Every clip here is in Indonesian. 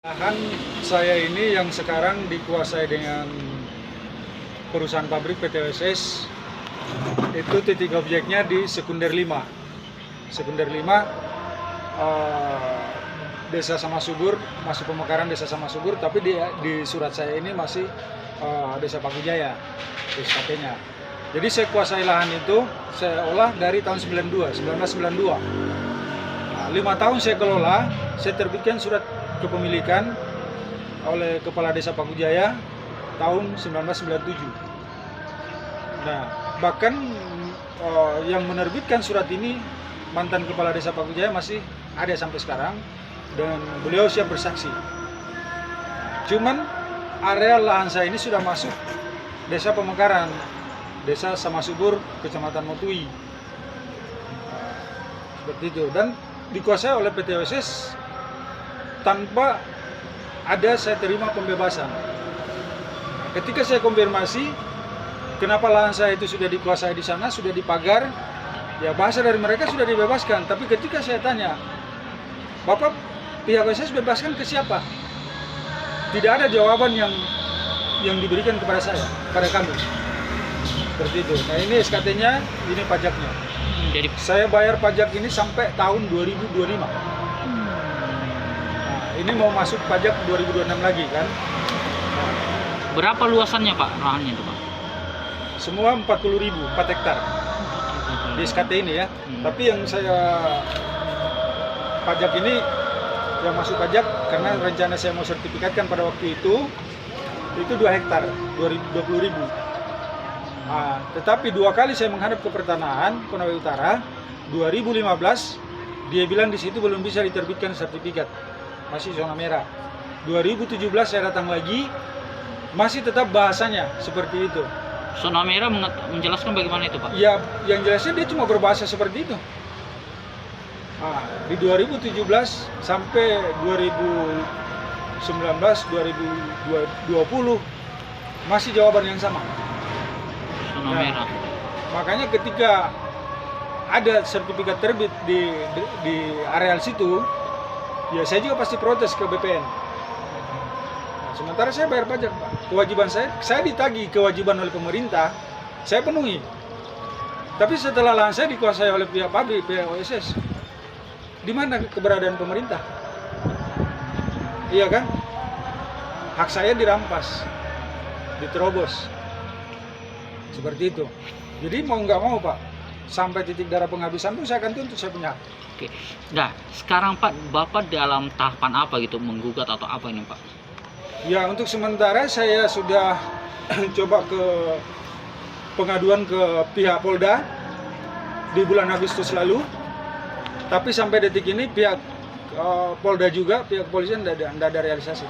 Lahan saya ini yang sekarang dikuasai dengan perusahaan pabrik PT OSS, itu titik objeknya di Sekunder 5. Sekunder 5, Desa Sama Subur, masih pemekaran Desa Sama Subur, tapi di surat saya ini masih Desa Pakujaya, SKT-nya. Jadi saya kuasai lahan itu, saya olah dari tahun 1992. Nah, 5 tahun saya kelola, saya terbitkan surat kepemilikan oleh Kepala Desa Pakujaya tahun 1997. Nah, bahkan yang menerbitkan surat ini mantan Kepala Desa Pakujaya masih ada sampai sekarang dan beliau siap bersaksi. Cuman area lahan saya ini sudah masuk Desa Pemekaran, Desa Sama Subur, Kecamatan Motui. Seperti itu, dan dikuasai oleh PT OSS tanpa ada saya terima pembebasan. Ketika saya konfirmasi kenapa lahan saya itu sudah dikuasai di sana, sudah dipagar, ya bahasa dari mereka sudah dibebaskan. Tapi ketika saya tanya, Bapak pihak OSS bebaskan ke siapa? Tidak ada jawaban yang diberikan kepada saya, pada kami. Seperti itu. Nah, ini SKT-nya, ini pajaknya. Jadi Saya bayar pajak ini sampai tahun 2025. Ini mau masuk pajak 2026 lagi kan. berapa luasannya Pak lahannya itu Pak? Semua 40.000, 4 hektar di SKT ini ya. Tapi yang saya pajak ini, yang masuk pajak karena rencana saya mau sertifikatkan pada waktu itu 2 hektar, 20.000. Nah, tetapi 2 kali saya menghadap ke Pertanahan, Konawe Utara, 2015, dia bilang di situ belum bisa diterbitkan sertifikat. Masih zona merah. 2017 saya datang lagi, masih tetap bahasanya seperti itu. Zona merah menjelaskan bagaimana itu Pak? Ya, yang jelasnya dia cuma berbahasa seperti itu. Nah, di 2017 sampai 2019, 2020 masih jawaban yang sama. Zona merah. Makanya ketika ada sertifikat terbit di areal situ, ya saya juga pasti protes ke BPN. Nah, sementara saya bayar pajak, Pak. Kewajiban saya ditagih kewajiban oleh pemerintah, saya penuhi. Tapi setelah lahan saya dikuasai oleh pihak pabrik, pihak OSS, di mana keberadaan pemerintah? Iya kan? Hak saya dirampas, diterobos. Seperti itu. Jadi mau nggak mau Pak, sampai titik darah penghabisan pun saya akan tuntut saya punya hak. Oke. Nah, sekarang Pak, Bapak dalam tahapan apa gitu, menggugat atau apa ini Pak? Ya, untuk sementara saya sudah coba ke pengaduan ke pihak Polda di bulan Agustus lalu. Tapi sampai detik ini pihak Polda juga, pihak kepolisian tidak ada realisasi.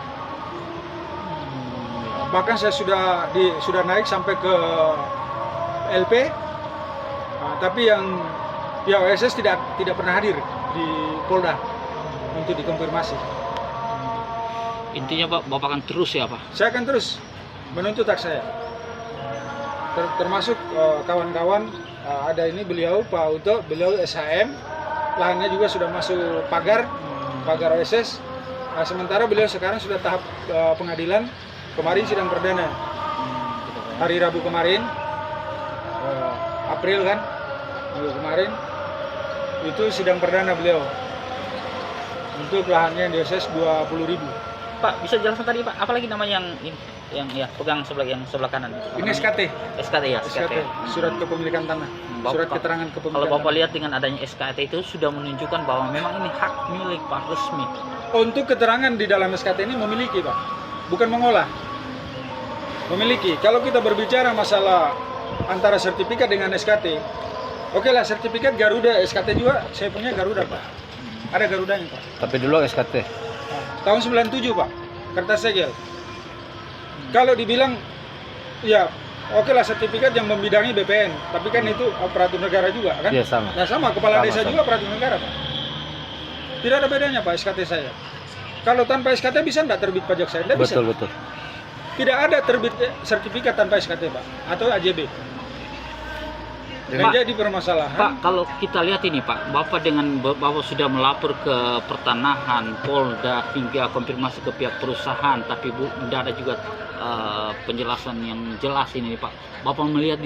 Bahkan saya sudah naik sampai ke LP, tapi yang pihak OSS tidak pernah hadir di Polda untuk dikonfirmasi. Intinya Pak, Bapak akan terus ya Pak? Saya akan terus menuntut hak saya. Termasuk kawan-kawan, ada ini beliau Pak Uto, beliau SHM, lahannya juga sudah masuk pagar OSS. Nah, sementara beliau sekarang sudah tahap pengadilan, kemarin sidang perdana. Hari Rabu kemarin, April kan, minggu kemarin, itu sidang perdana beliau untuk lahannya yang di OSS 20.000. Pak, bisa jelaskan tadi Pak, apalagi nama yang ya pegang sebelah kanan? Ini SKT. SKT ya, SKT, surat kepemilikan tanah, surat keterangan kepemilikan. Kalau Bapak tanah. lihat dengan adanya SKT itu sudah menunjukkan bahwa memang ini hak milik Pak resmi. Untuk keterangan di dalam SKT ini memiliki Pak, bukan mengolah. Memiliki. Kalau kita berbicara masalah antara sertifikat dengan SKT, oke lah, sertifikat Garuda, SKT juga saya punya Garuda Pak. Ada Garudanya Pak. Tapi dulu SKT. Tahun 97 Pak, kertas segel. Kalau dibilang, ya oke lah sertifikat yang membidangi BPN, tapi kan itu aparatur negara juga kan? Iya sama. Nah sama, kepala Sama, desa sama. juga aparatur negara Pak. Tidak ada bedanya Pak SKT saya. Kalau tanpa SKT bisa nggak terbit pajak saya? Nggak bisa. Betul. Tidak ada terbit sertifikat tanpa SKT Pak, atau AJB. Dan jadi permasalahan. Pak, kalau kita lihat ini Pak, Bapak Bapak sudah melapor ke Pertanahan, Polda hingga konfirmasi ke pihak perusahaan, tapi tidak ada juga penjelasan yang jelas ini Pak. Bapak melihat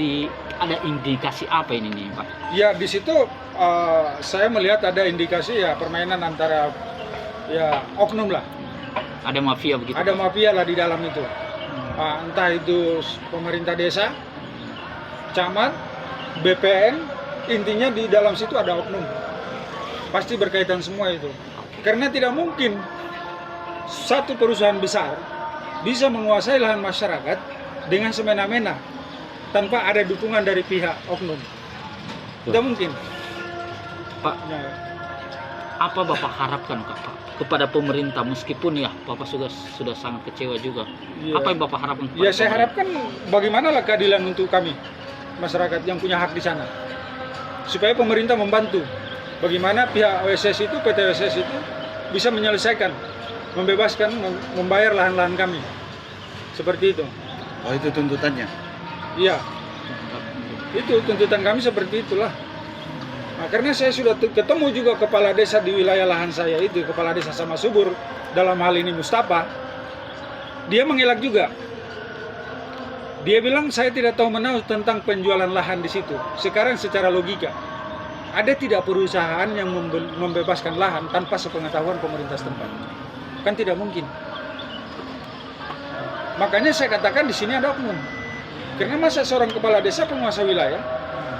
ada indikasi apa ini nih Pak? Ya di situ saya melihat ada indikasi ya permainan antara ya oknum lah. Ada mafia begitu? Ada mafia lah di dalam itu. Entah itu pemerintah desa, camat, BPN, intinya di dalam situ ada oknum. Pasti berkaitan semua itu. Karena tidak mungkin satu perusahaan besar bisa menguasai lahan masyarakat dengan semena-mena tanpa ada dukungan dari pihak oknum. Tidak mungkin. Pak, apa Bapak harapkan Pak kepada pemerintah, meskipun ya Bapak sudah sangat kecewa juga. Ya. Apa yang Bapak harapkan? Ya saya harapkan bagaimanalah keadilan untuk kami masyarakat yang punya hak di sana, supaya pemerintah membantu bagaimana pihak OSS itu, PT OSS itu bisa menyelesaikan, membebaskan, membayar lahan-lahan kami, seperti itu. Oh, itu tuntutannya? Iya, itu tuntutan kami seperti itulah. Nah, karena saya sudah ketemu juga kepala desa di wilayah lahan saya itu, kepala desa Sama Subur, dalam hal ini Mustafa, dia mengelak juga. Dia bilang saya tidak tahu menahu tentang penjualan lahan di situ. Sekarang secara logika, ada tidak perusahaan yang membebaskan lahan tanpa sepengetahuan pemerintah setempat? Kan tidak mungkin. Makanya saya katakan di sini ada oknum. Karena masa seorang kepala desa penguasa wilayah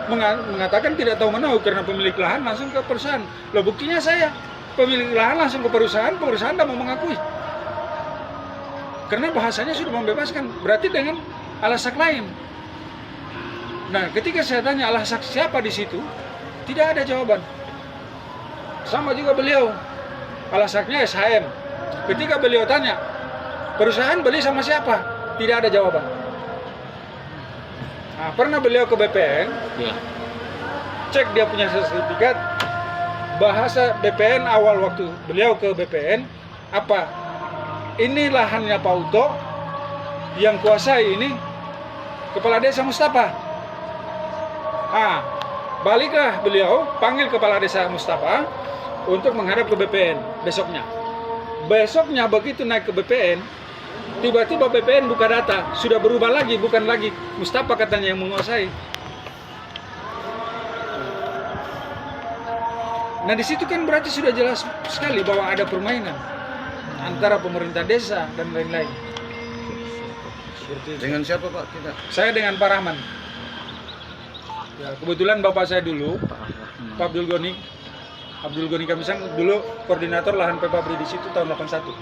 mengatakan tidak tahu menahu karena pemilik lahan langsung ke perusahaan. Loh, buktinya saya pemilik lahan langsung ke perusahaan tidak mau mengakui. Karena bahasanya sudah membebaskan, berarti dengan alasan lain. Nah, ketika saya tanya alasan siapa di situ, tidak ada jawaban. Sama juga beliau, alasannya SHM. Ketika beliau tanya, perusahaan beli sama siapa? Tidak ada jawaban. Nah, pernah beliau ke BPN, Ya. cek dia punya sertifikat, bahasa BPN awal waktu beliau ke BPN, apa? Ini lahannya Pak Uto, yang kuasai ini Kepala Desa Mustafa. Baliklah beliau, panggil Kepala Desa Mustafa untuk menghadap ke BPN besoknya. Besoknya begitu naik ke BPN, tiba-tiba BPN buka data, sudah berubah lagi, bukan lagi Mustafa katanya yang menguasai. Nah di situ kan berarti sudah jelas sekali bahwa ada permainan antara pemerintah desa dan lain-lain. Seperti itu. Dengan siapa Pak kita? Saya dengan Pak Rahman. Ya, kebetulan bapak saya dulu, Pak Abdul Goni Kamisang dulu koordinator lahan Pepabri di situ tahun 81.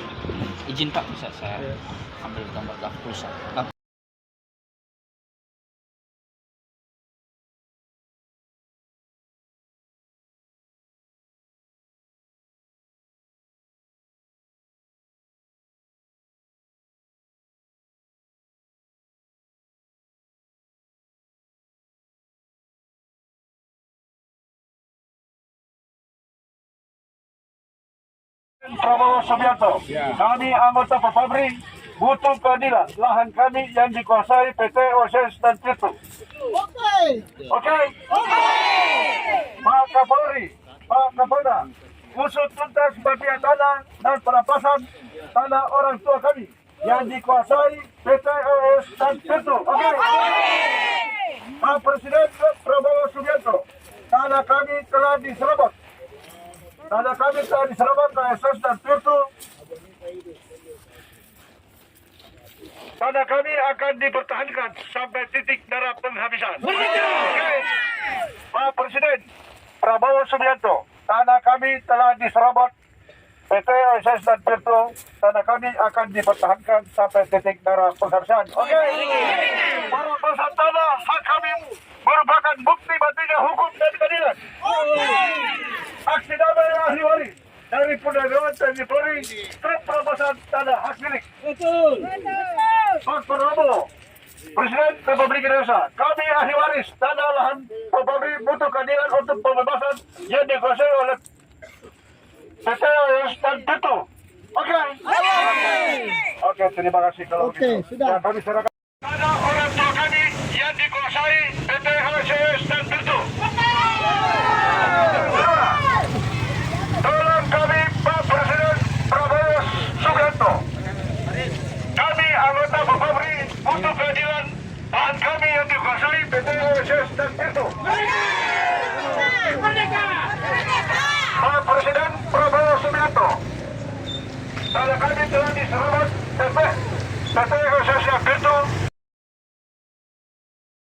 Izin Pak, bisa saya Ya. ambil gambar pulsa. Prabowo Subianto, kami anggota Pepabri butuh keadilan lahan kami yang dikuasai PT OSS dan Tirto. Oke. Pak Kapolri, Pak Kapolda, usut tuntas mafia tanah dan perampasan tanah orang tua kami yang dikuasai PT OSS dan Tirto. Oke. Pak Presiden Prabowo Subianto, tanah kami telah diserobot. Tanah kami telah diserobot ke OSS dan Tirto. Tanah kami akan dipertahankan sampai titik darah penghabisan. Okay. Pak Presiden Prabowo Subianto, tanah kami telah diserobot PT OSS dan Tirto. Tanah kami akan dipertahankan sampai titik darah penghabisan. Oke. Perampasan tanah hak kami merupakan bukti matinya hukum dan keadilan. Aksi damai ahli waris dari Purnawirawan TNI Polri terhadap perampasan tanah hak milik. Pak Prabowo, Presiden Republik Indonesia, kami ahli waris tanah lahan Pepabri butuh keadilan untuk pembebasan yang dikuasai oleh PT OSS dan Tirto. Oke. Oke, terima kasih kalau begitu. Sudah. Kami serahkan tanah orang tua kami yang dikuasai PT OSS dan Tirto. PT OSS dan Tirto. Pak Presiden Prabowo Subianto, tanah kami telah diserahkan PT OSS